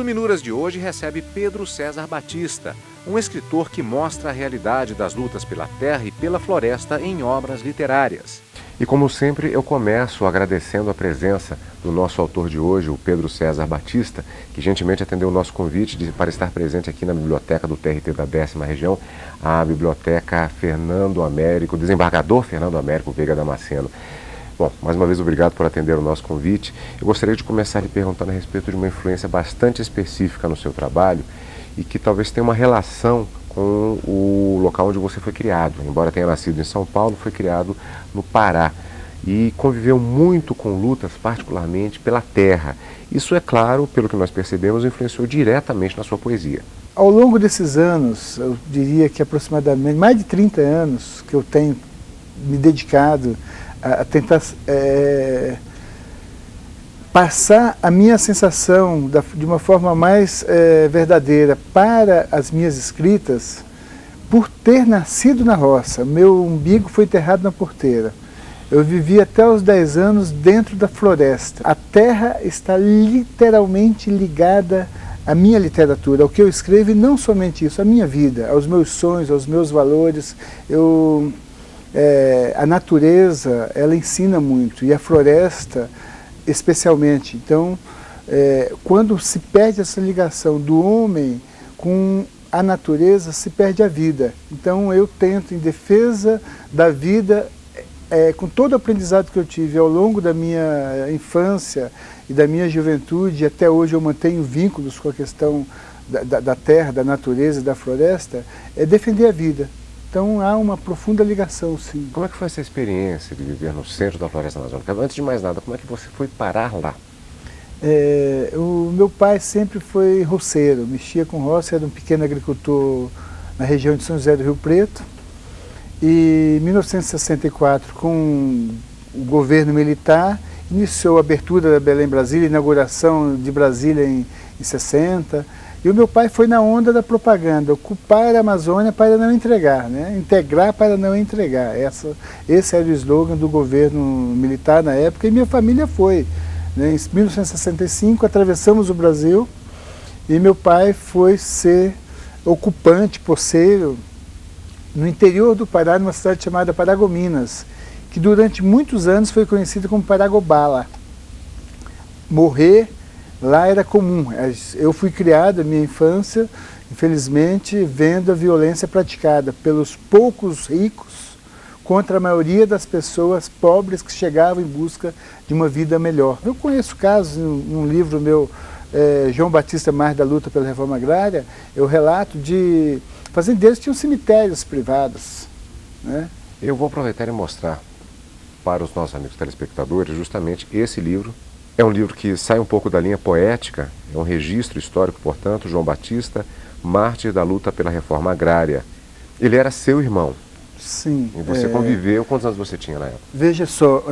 Iluminuras de hoje recebe Pedro César Batista, um escritor que mostra a realidade das lutas pela terra e pela floresta em obras literárias. E como sempre, eu começo agradecendo a presença do nosso autor de hoje, o Pedro César Batista, que gentilmente atendeu o nosso convite para estar presente aqui na biblioteca do TRT da 10ª Região, a Biblioteca Fernando Américo, desembargador Fernando Américo Veiga Damasceno. Bom, mais uma vez obrigado por atender o nosso convite. Eu gostaria de começar lhe perguntando a respeito de uma influência bastante específica no seu trabalho e que talvez tenha uma relação com o local onde você foi criado. Embora tenha nascido em São Paulo, foi criado no Pará e conviveu muito com lutas, particularmente pela terra. Isso, é claro, pelo que nós percebemos, influenciou diretamente na sua poesia. Ao longo desses anos, eu diria que aproximadamente mais de 30 anos que eu tenho me dedicado a tentar passar a minha sensação de uma forma mais verdadeira para as minhas escritas, por ter nascido na roça. Meu umbigo foi enterrado na porteira. Eu vivi até os 10 anos dentro da floresta. A terra está literalmente ligada à minha literatura, ao que eu escrevo, e não somente isso, à minha vida, aos meus sonhos, aos meus valores. A natureza, ela ensina muito, e a floresta especialmente. Então, quando se perde essa ligação do homem com a natureza, se perde a vida. Então eu tento, em defesa da vida, com todo o aprendizado que eu tive ao longo da minha infância e da minha juventude, até hoje eu mantenho vínculos com a questão da terra, da natureza e da floresta, defender a vida. Então há uma profunda ligação, sim. Como é que foi essa experiência de viver no centro da floresta amazônica? Antes de mais nada, como é que você foi parar lá? O meu pai sempre foi roceiro, mexia com roça, era um pequeno agricultor na região de São José do Rio Preto. E em 1964, com o governo militar, iniciou a abertura da Belém Brasília, inauguração de Brasília em 60. E o meu pai foi na onda da propaganda, ocupar a Amazônia para não entregar, né? Integrar para não entregar. Esse era o slogan do governo militar na época, e minha família foi. Né? Em 1965, atravessamos o Brasil, e meu pai foi ser ocupante, poceiro, no interior do Pará, numa cidade chamada Paragominas, que durante muitos anos foi conhecida como Paragobala. Morrer lá era comum. Eu fui criado, na minha infância, infelizmente, vendo a violência praticada pelos poucos ricos contra a maioria das pessoas pobres que chegavam em busca de uma vida melhor. Eu conheço casos, num livro meu, João Batista Mais da Luta pela Reforma Agrária, eu relato de fazendeiros que tinham cemitérios privados. Né? Eu vou aproveitar e mostrar para os nossos amigos telespectadores justamente esse livro. É um livro que sai um pouco da linha poética, é um registro histórico, portanto, João Batista, mártir da luta pela reforma agrária. Ele era seu irmão. Sim. E você conviveu, quantos anos você tinha na época? Veja só,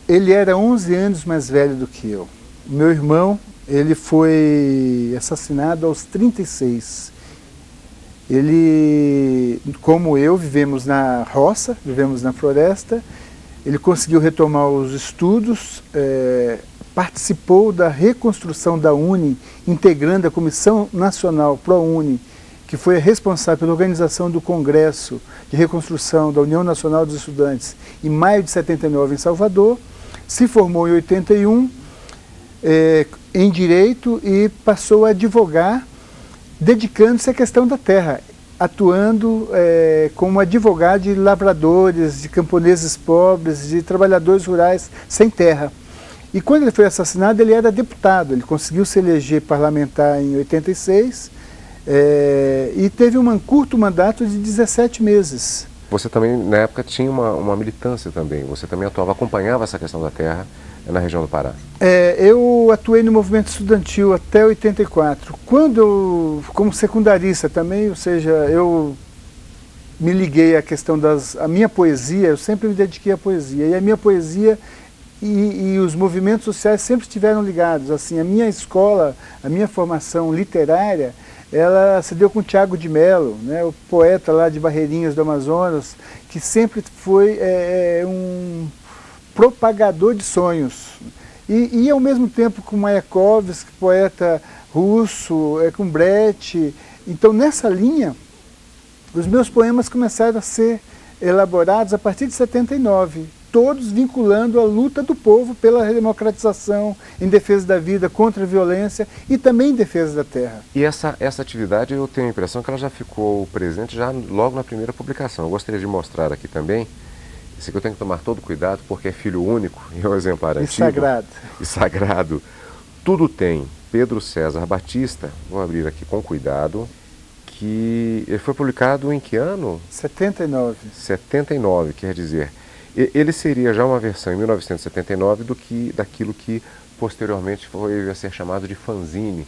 ele era 11 anos mais velho do que eu. Meu irmão, ele foi assassinado aos 36. Ele, como eu, vivemos na roça, vivemos na floresta. Ele conseguiu retomar os estudos, participou da reconstrução da UNE, integrando a Comissão Nacional ProUni, que foi a responsável pela organização do Congresso de Reconstrução da União Nacional dos Estudantes, em maio de 79 em Salvador. Se formou em 81 em Direito e passou a advogar, dedicando-se à questão da terra, atuando como advogado de lavradores, de camponeses pobres, de trabalhadores rurais sem terra. E quando ele foi assassinado, ele era deputado, ele conseguiu se eleger parlamentar em 86 e teve um curto mandato de 17 meses. Você também, na época, tinha uma militância também, você também atuava, acompanhava essa questão da terra na região do Pará. Eu atuei no movimento estudantil até 84. Quando como secundarista também, ou seja, eu me liguei à questão a minha poesia, eu sempre me dediquei à poesia. E a minha poesia e os movimentos sociais sempre estiveram ligados. Assim, a minha escola, a minha formação literária, ela se deu com Tiago de Mello, né, o poeta lá de Barreirinhas do Amazonas, que sempre foi um propagador de sonhos. E ao mesmo tempo com Mayakovsky, poeta russo, com Brecht. Então nessa linha, os meus poemas começaram a ser elaborados a partir de 79, todos vinculando a luta do povo pela redemocratização, em defesa da vida, contra a violência e também em defesa da terra. E essa atividade, eu tenho a impressão que ela já ficou presente já logo na primeira publicação. Eu gostaria de mostrar aqui também. Isso aqui eu tenho que tomar todo cuidado porque é filho único e é um exemplar antigo. Sagrado. E sagrado. Tudo tem. Pedro César Batista, vou abrir aqui com cuidado, que ele foi publicado em que ano? 79. 79, quer dizer, ele seria já uma versão em 1979 daquilo que posteriormente foi a ser chamado de fanzine,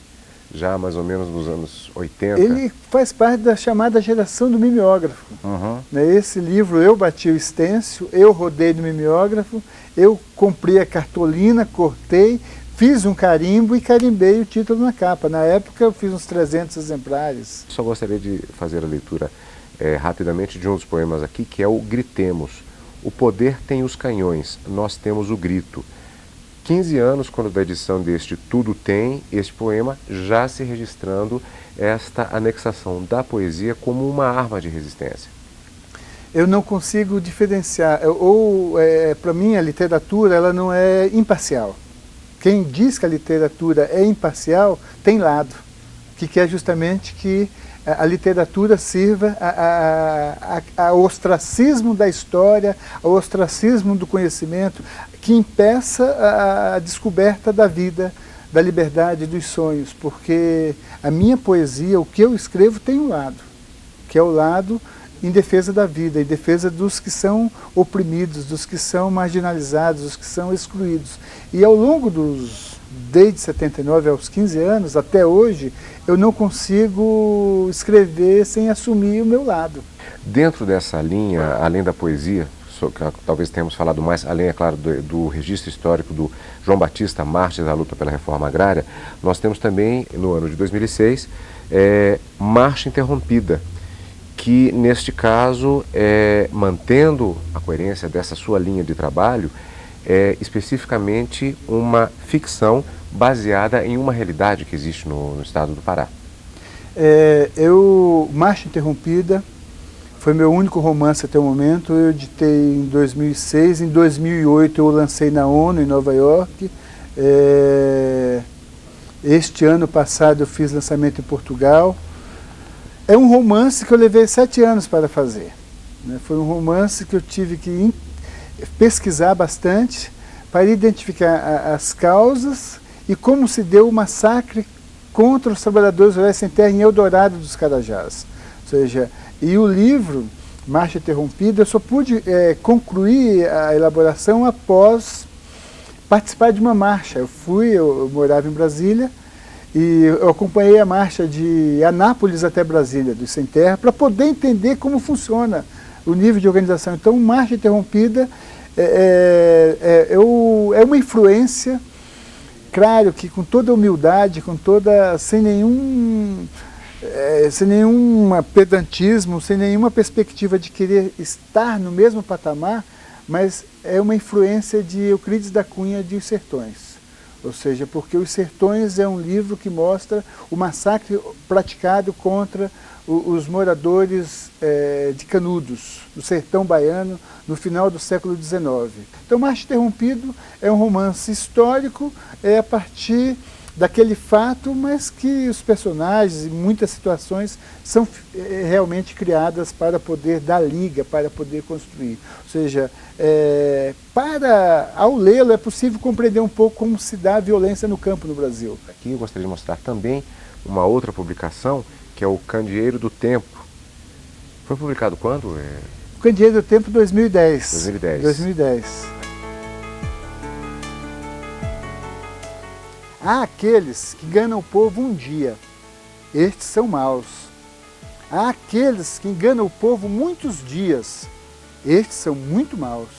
já mais ou menos nos anos 80. Ele faz parte da chamada geração do mimeógrafo. Uhum. Esse livro eu bati o estêncil, eu rodei no mimeógrafo, eu comprei a cartolina, cortei, fiz um carimbo e carimbei o título na capa. Na época eu fiz uns 300 exemplares. Só gostaria de fazer a leitura rapidamente de um dos poemas aqui, que é o Gritemos. O poder tem os canhões, nós temos o grito. 15 anos, quando da edição deste Tudo Tem, este poema já se registrando esta anexação da poesia como uma arma de resistência. Eu não consigo diferenciar, para mim a literatura ela não é imparcial. Quem diz que a literatura é imparcial tem lado, que quer justamente que a literatura sirva ao ostracismo da história, ao ostracismo do conhecimento, que impeça a descoberta da vida, da liberdade, dos sonhos, porque a minha poesia, o que eu escrevo tem um lado, que é o lado em defesa da vida, em defesa dos que são oprimidos, dos que são marginalizados, dos que são excluídos. E ao longo desde 79 aos 15 anos, até hoje, eu não consigo escrever sem assumir o meu lado. Dentro dessa linha, além da poesia, talvez tenhamos falado mais, além, é claro, do registro histórico do João Batista, mártir da luta pela reforma agrária, nós temos também, no ano de 2006, Marcha Interrompida, que neste caso, mantendo a coerência dessa sua linha de trabalho, é especificamente uma ficção baseada em uma realidade que existe no estado do Pará. Marcha Interrompida foi meu único romance até o momento. Eu editei em 2006, em 2008 eu lancei na ONU, em Nova York. Este ano passado eu fiz lançamento em Portugal. É um romance que eu levei 7 anos para fazer. Foi um romance que eu tive que pesquisar bastante para identificar as causas e como se deu o massacre contra os trabalhadores rurais sem terra em Eldorado dos Carajás. Ou seja, e o livro, Marcha Interrompida, eu só pude concluir a elaboração após participar de uma marcha. Eu morava em Brasília, e eu acompanhei a marcha de Anápolis até Brasília, dos Sem Terra, para poder entender como funciona o nível de organização. Então, Marcha Interrompida é uma influência, claro que com toda humildade, sem nenhum pedantismo, sem nenhuma perspectiva de querer estar no mesmo patamar, mas é uma influência de Euclides da Cunha de Os Sertões. Ou seja, porque Os Sertões é um livro que mostra o massacre praticado contra os moradores de Canudos, do sertão baiano, no final do século XIX. Então, Marcha Interrompido é um romance histórico, a partir daquele fato, mas que os personagens e muitas situações são realmente criadas para poder dar liga, para poder construir. Ou seja, ao lê-lo é possível compreender um pouco como se dá a violência no campo no Brasil. Aqui eu gostaria de mostrar também uma outra publicação, que é o Candeeiro do Tempo. Foi publicado quando? O Candeeiro do Tempo, 2010. 2010. Há aqueles que enganam o povo um dia, estes são maus. Há aqueles que enganam o povo muitos dias, estes são muito maus.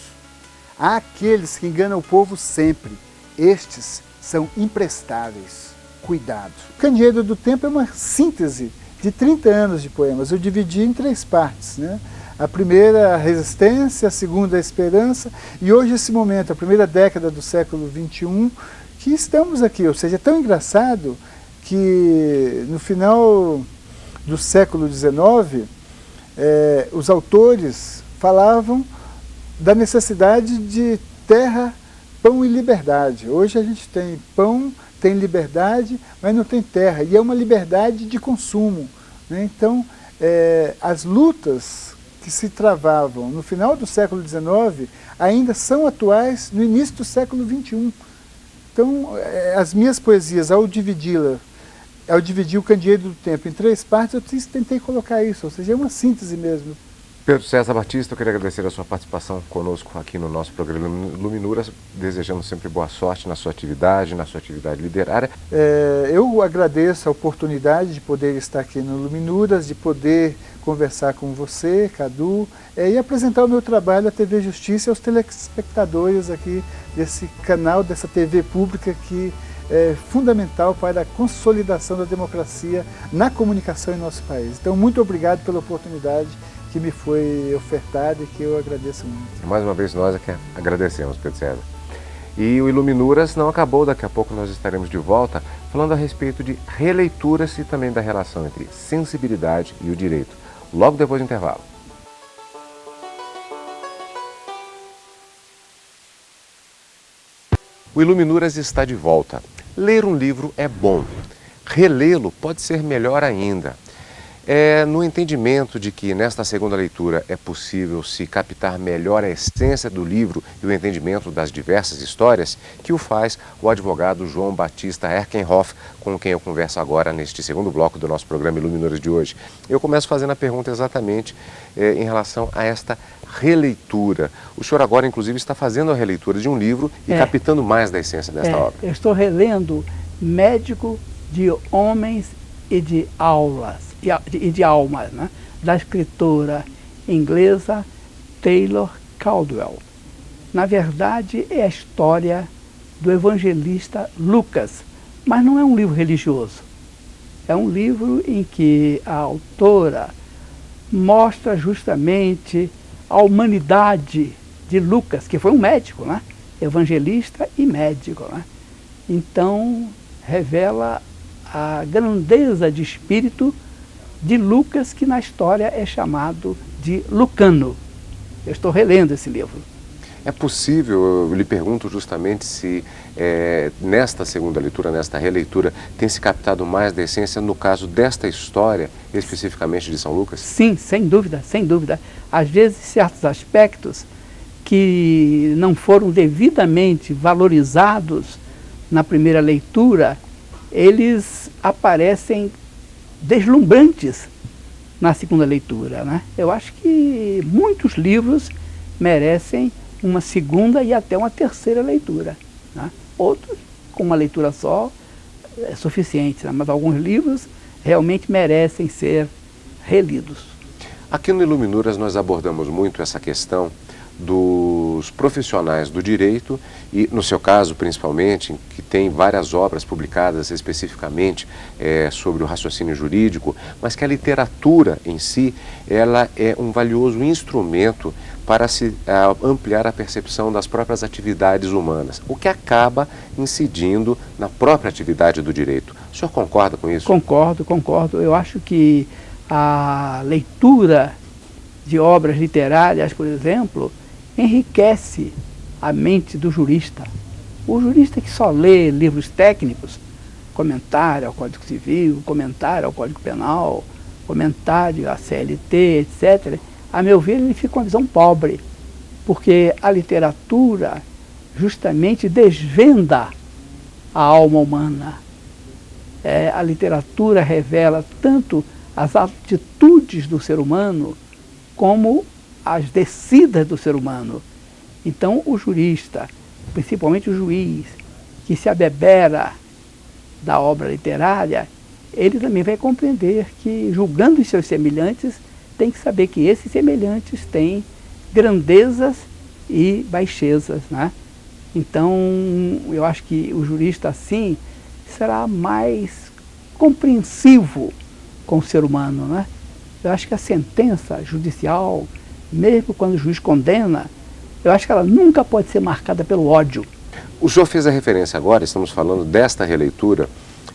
Há aqueles que enganam o povo sempre, estes são imprestáveis. Cuidado. O Candeeiro do Tempo é uma síntese de 30 anos de poemas. Eu dividi em 3 partes, né? A primeira, a resistência, a segunda, a esperança, e hoje esse momento, a primeira década do século XXI, que estamos aqui. Ou seja, é tão engraçado que no final do século XIX, os autores falavam da necessidade de terra, pão e liberdade. Hoje a gente tem pão, tem liberdade, mas não tem terra, e é uma liberdade de consumo, né? Então, as lutas que se travavam no final do século XIX ainda são atuais no início do século XXI. Então, as minhas poesias, ao dividir o Candeeiro do Tempo em 3 partes, eu tentei colocar isso, ou seja, é uma síntese mesmo. Pedro César Batista, eu queria agradecer a sua participação conosco aqui no nosso programa Luminuras, desejando sempre boa sorte na sua atividade literária. Eu agradeço a oportunidade de poder estar aqui no Luminuras, de poder conversar com você, Cadu, e apresentar o meu trabalho à TV Justiça e aos telespectadores aqui desse canal, dessa TV pública que é fundamental para a consolidação da democracia na comunicação em nosso país. Então, muito obrigado pela oportunidade que me foi ofertada e que eu agradeço muito. Mais uma vez nós é que agradecemos, Pedro César. E o Iluminuras não acabou, daqui a pouco nós estaremos de volta falando a respeito de releituras e também da relação entre sensibilidade e o direito, logo depois do intervalo. O Iluminuras está de volta. Ler um livro é bom, relê-lo pode ser melhor ainda. No entendimento de que nesta segunda leitura é possível se captar melhor a essência do livro e o entendimento das diversas histórias, que o faz o advogado João Batista Herkenhoff, com quem eu converso agora neste segundo bloco do nosso programa Iluminuras de hoje. Eu começo fazendo a pergunta exatamente em relação a esta releitura. O senhor agora, inclusive, está fazendo a releitura de um livro e captando mais da essência desta obra. Eu estou relendo Médico de Homens e de Almas, né? Da escritora inglesa Taylor Caldwell. Na verdade, é a história do evangelista Lucas, mas não é um livro religioso. É um livro em que a autora mostra justamente a humanidade de Lucas, que foi um médico, né? Evangelista e médico, né? Então, revela a grandeza de espírito de Lucas, que na história é chamado de Lucano. Eu estou relendo esse livro. É possível, eu lhe pergunto justamente se nesta segunda leitura, nesta releitura, tem se captado mais da essência no caso desta história, especificamente de São Lucas? Sim, sem dúvida, sem dúvida. Às vezes, certos aspectos que não foram devidamente valorizados na primeira leitura, eles aparecem deslumbrantes na segunda leitura, né? Eu acho que muitos livros merecem uma segunda e até uma terceira leitura, né? Outros, com uma leitura só, é suficiente, né? Mas alguns livros realmente merecem ser relidos. Aqui no Iluminuras nós abordamos muito essa questão dos profissionais do direito e, no seu caso, principalmente, que tem várias obras publicadas especificamente sobre o raciocínio jurídico, mas que a literatura em si, ela é um valioso instrumento para se ampliar a percepção das próprias atividades humanas, o que acaba incidindo na própria atividade do direito. O senhor concorda com isso? Concordo, concordo. Eu acho que a leitura de obras literárias, por exemplo, enriquece a mente do jurista. O jurista que só lê livros técnicos, comentário ao Código Civil, comentário ao Código Penal, comentário à CLT, etc., a meu ver, ele fica com uma visão pobre, porque a literatura justamente desvenda a alma humana. A literatura revela tanto as atitudes do ser humano como as descidas do ser humano. Então, o jurista, principalmente o juiz, que se abebera da obra literária, ele também vai compreender que, julgando os seus semelhantes, tem que saber que esses semelhantes têm grandezas e baixezas, né? Então, eu acho que o jurista, assim, será mais compreensivo com o ser humano, né? Eu acho que a sentença judicial mesmo quando o juiz condena, eu acho que ela nunca pode ser marcada pelo ódio. O senhor fez a referência agora, estamos falando desta releitura,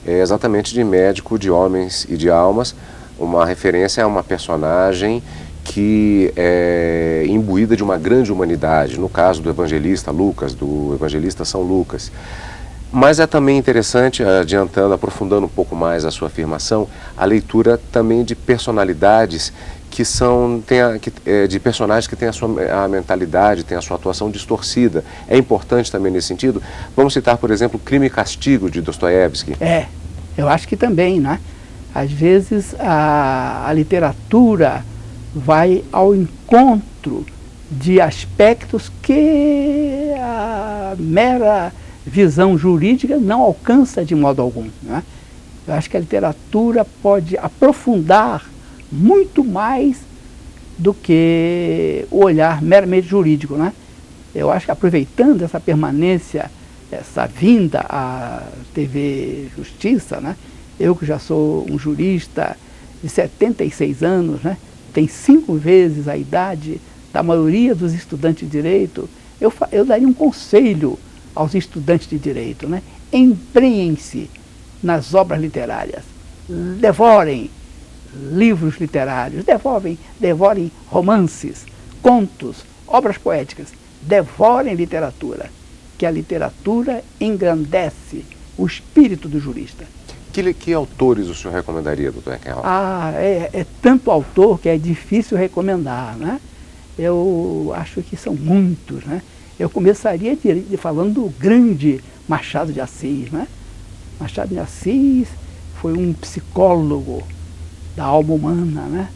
exatamente de Médico de Homens e de Almas, uma referência a uma personagem que é imbuída de uma grande humanidade, no caso do evangelista Lucas, do evangelista São Lucas. Mas é também interessante, adiantando, aprofundando um pouco mais a sua afirmação, a leitura também de personalidades que são, de personagens que têm a mentalidade, têm a sua atuação distorcida. É importante também nesse sentido. Vamos citar, por exemplo, Crime e Castigo, de Dostoiévski. Eu acho que também, né? Às vezes a literatura vai ao encontro de aspectos que a mera visão jurídica não alcança de modo algum, né? Eu acho que a literatura pode aprofundar muito mais do que o olhar meramente jurídico, né? Eu acho que aproveitando essa permanência, essa vinda à TV Justiça, né? Eu que já sou um jurista de 76 anos, né? Tem 5 vezes a idade da maioria dos estudantes de direito, eu daria um conselho aos estudantes de direito, né? Embrenhem-se nas obras literárias, devorem livros literários, devorem romances, contos, obras poéticas, devorem literatura, que a literatura engrandece o espírito do jurista. Que autores o senhor recomendaria, doutor Eckenhoff? É tanto autor que é difícil recomendar, né? Eu acho que são muitos, né? Eu começaria falando do grande Machado de Assis, né? Machado de Assis foi um psicólogo da alma humana, né?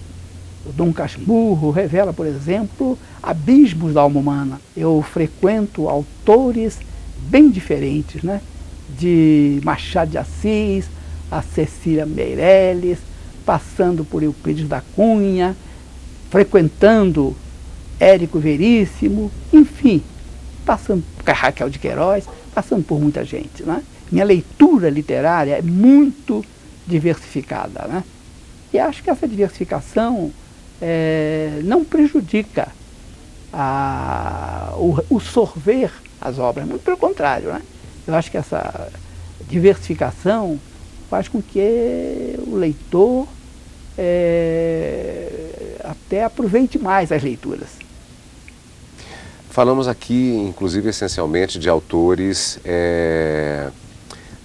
O Dom Casmurro revela, por exemplo, abismos da alma humana. Eu frequento autores bem diferentes, né? De Machado de Assis, a Cecília Meirelles, passando por Euclides da Cunha, frequentando Érico Veríssimo, enfim, passando por Raquel de Queiroz, passando por muita gente, né? Minha leitura literária é muito diversificada, né? E acho que essa diversificação não prejudica o sorver as obras, muito pelo contrário, né? Eu acho que essa diversificação faz com que o leitor até aproveite mais as leituras. Falamos aqui, inclusive, essencialmente de autores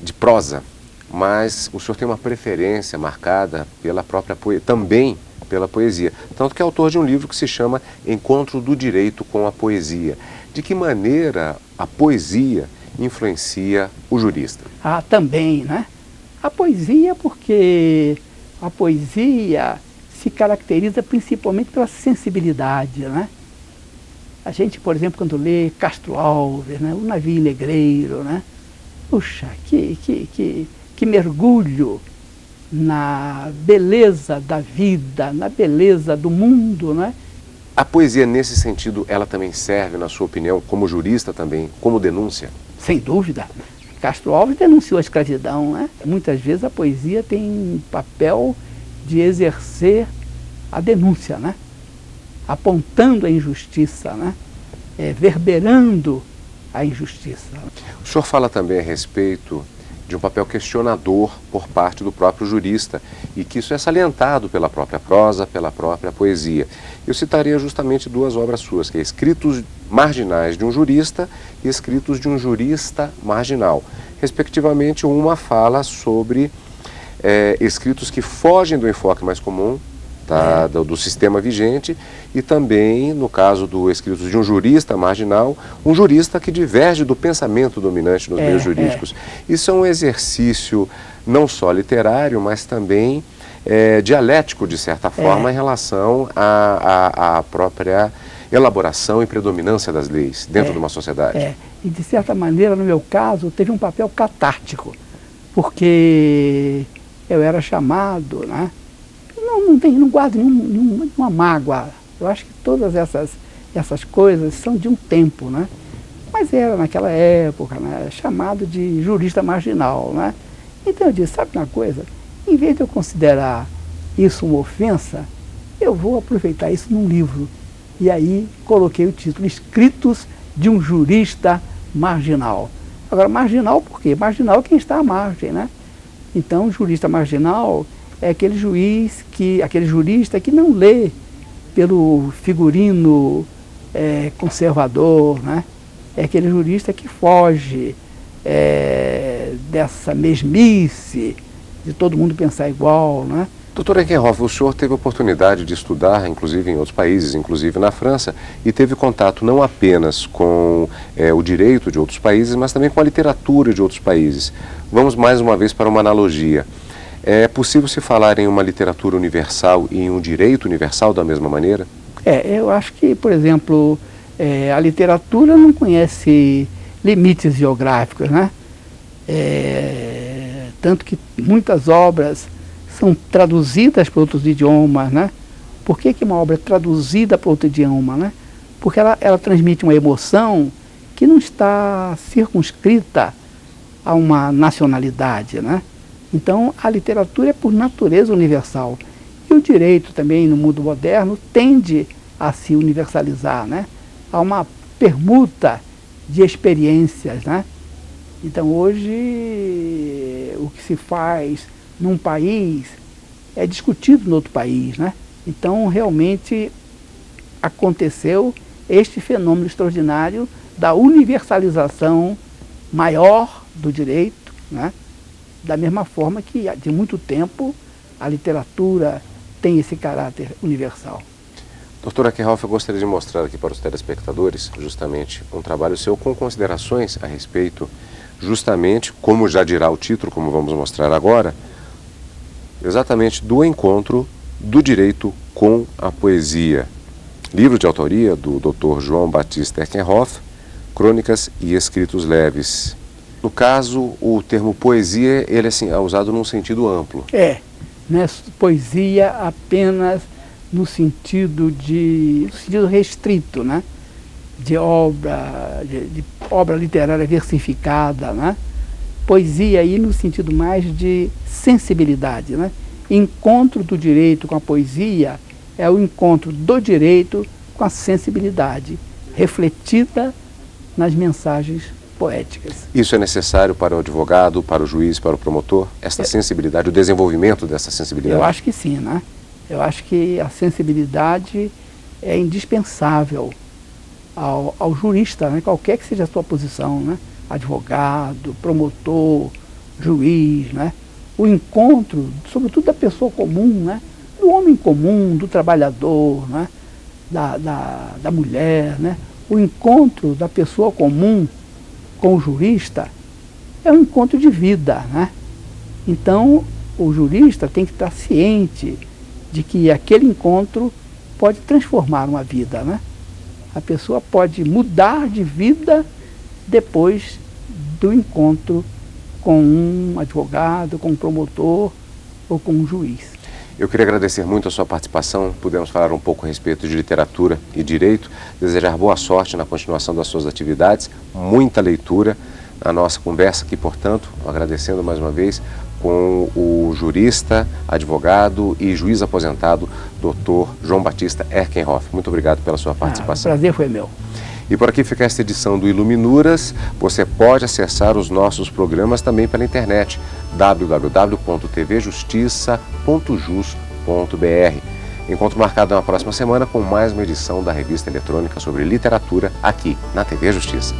de prosa, mas o senhor tem uma preferência marcada pela própria poesia, também pela poesia. Tanto que é autor de um livro que se chama Encontro do Direito com a Poesia. De que maneira a poesia influencia o jurista? Também, né? A poesia, porque a poesia se caracteriza principalmente pela sensibilidade, né? A gente, por exemplo, quando lê Castro Alves, né? O Navio Negreiro, né? Puxa, que mergulho na beleza da vida, na beleza do mundo, né? A poesia, nesse sentido, ela também serve, na sua opinião, como jurista também, como denúncia? Sem dúvida. Castro Alves denunciou a escravidão, né? Muitas vezes a poesia tem papel de exercer a denúncia, né? Apontando a injustiça, né? Verberando a injustiça. O senhor fala também a respeito de um papel questionador por parte do próprio jurista e que isso é salientado pela própria prosa, pela própria poesia. Eu citaria justamente 2 obras suas, que é Escritos Marginais de um Jurista e Escritos de um Jurista Marginal. Respectivamente, uma fala sobre escritos que fogem do enfoque mais comum, do sistema vigente, e também, no caso do Escritos de um Jurista Marginal, um jurista que diverge do pensamento dominante nos meios jurídicos. Isso é um exercício não só literário, mas também dialético, de certa forma, em relação à própria elaboração e predominância das leis dentro de uma sociedade. E, de certa maneira, no meu caso, teve um papel catártico, porque eu era chamado, né? Não guardo nenhuma mágoa. Eu acho que todas essas coisas são de um tempo, né? Mas era naquela época, né? Chamado de jurista marginal, né? Então eu disse, sabe uma coisa? Em vez de eu considerar isso uma ofensa, eu vou aproveitar isso num livro. E aí coloquei o título, Escritos de um Jurista Marginal. Agora, marginal por quê? Marginal é quem está à margem, né? Então, jurista marginal é aquele aquele jurista que não lê pelo figurino conservador, né? É aquele jurista que foge dessa mesmice de todo mundo pensar igual, né? Doutor Eckenhoff, o senhor teve a oportunidade de estudar, inclusive em outros países, inclusive na França, e teve contato não apenas com o direito de outros países, mas também com a literatura de outros países. Vamos mais uma vez para uma analogia. É possível se falar em uma literatura universal e em um direito universal da mesma maneira? Eu acho que, por exemplo, a literatura não conhece limites geográficos, né? Tanto que muitas obras são traduzidas para outros idiomas, né? Por que uma obra é traduzida para outro idioma, né? Porque ela transmite uma emoção que não está circunscrita a uma nacionalidade, né? Então, a literatura é por natureza universal. E o direito também, no mundo moderno, tende a se universalizar, né? Há uma permuta de experiências, né? Então, hoje, o que se faz num país é discutido no outro país, né? Então, realmente, aconteceu este fenômeno extraordinário da universalização maior do direito, né? Da mesma forma que, de muito tempo, a literatura tem esse caráter universal. Doutor Eckenhoff, eu gostaria de mostrar aqui para os telespectadores justamente um trabalho seu com considerações a respeito, justamente, como já dirá o título, como vamos mostrar agora, exatamente do encontro do direito com a poesia. Livro de autoria do Dr. João Batista Eckenhoff, Crônicas e Escritos Leves. No caso, o termo poesia, ele assim, é usado num sentido amplo. Não é poesia apenas no sentido restrito, né? De obra literária versificada, né? Poesia aí no sentido mais de sensibilidade, né? Encontro do direito com a poesia é o encontro do direito com a sensibilidade, refletida nas mensagens poéticas. Isso é necessário para o advogado, para o juiz, para o promotor? Essa sensibilidade, o desenvolvimento dessa sensibilidade? Eu acho que sim, né? Eu acho que a sensibilidade é indispensável ao jurista, né? Qualquer que seja a sua posição, né? Advogado, promotor, juiz, né? O encontro, sobretudo da pessoa comum, né? Do homem comum, do trabalhador, né? Da mulher, né? O encontro da pessoa comum com o jurista é um encontro de vida, né? Então, o jurista tem que estar ciente de que aquele encontro pode transformar uma vida, né? A pessoa pode mudar de vida depois do encontro com um advogado, com um promotor ou com um juiz. Eu queria agradecer muito a sua participação, pudemos falar um pouco a respeito de literatura e direito, desejar boa sorte na continuação das suas atividades, muita leitura na nossa conversa aqui, portanto, agradecendo mais uma vez com o jurista, advogado e juiz aposentado, Dr. João Batista Eckenhoff. Muito obrigado pela sua participação. O prazer foi meu. E por aqui fica esta edição do Iluminuras. Você pode acessar os nossos programas também pela internet, www.tvjustiça.jus.br. Encontro marcado na próxima semana com mais uma edição da revista eletrônica sobre literatura aqui na TV Justiça.